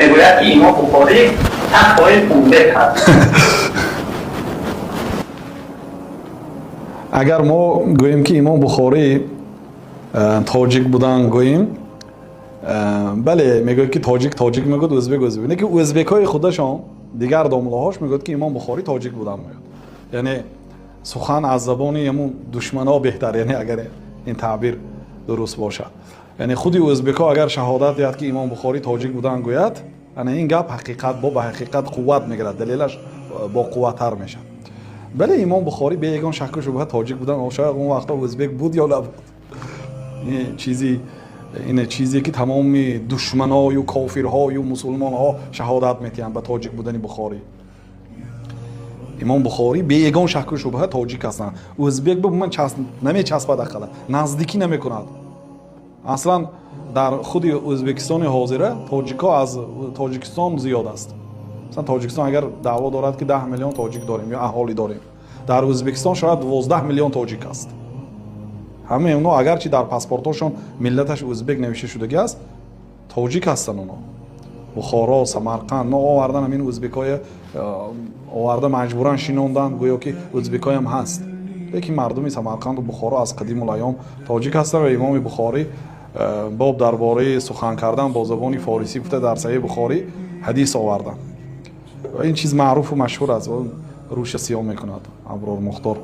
میگوید که امام بخاری تقوای امت هست. اگر ما گوییم که امام بخاری تاجیک بودن گوییم، بله میگوید که تاجیک میگوید، ازبک نه که ازبکای خودشان دیگر داملهاش میگوید که امام بخاری تاجیک بودن میگوید. یعنی سخن از زبان همون دشمنا بهتر، یعنی اگر این تعبیر درست باشد. یعنی خودی ازبکا اگر شهادت دهد که امام بخاری تاجیک بودن گوید، یعنی این گپ حقیقت با حقیقت قوت میگیرد، دلیلش با قوت‌تر میشه. بله امام بخاری به یگان شک و شبهه تاجیک بودن، شاید اون وقتا ازبک بود یا نبود. این چیزی که تمام دشمنای و کافرهای و مسلمان‌ها شهادت میدهند به تاجیک بودن بخاری. امام بخاری به یگان شک و شبهه تاجیک هستند. ازبک به من نمیچسبد، اقلا نزدیکی نمیکند. اصلا در خود ازبکستان حاضره تاجیک‌ها از تاجیکستان زیاد است. مثلا تاجیکستان اگر دعوا دارد که 10 میلیون تاجیک داریم یا اهالی داریم، در ازبکستان شاید 12 میلیون تاجیک است. همه اونا اگرچه در پاسپورتاشون ملتش ازبک نوشته شده است، تاجیک هستن. اونا بخارا، سمرقند، نه آوردن همین ازبکای آورده مجبورن شینوندن گویا که ازبکای هم هست. یکی مردمی سمرقند و بخارا از قدیم الایام تاجیک هستن و امام بخاری باب درباره سخن کردن با زبان فارسی گفته در صحیح بخاری حدیث آوردن. این چیز معروف و مشهور است و روش سیاه میکند ابرار مختار.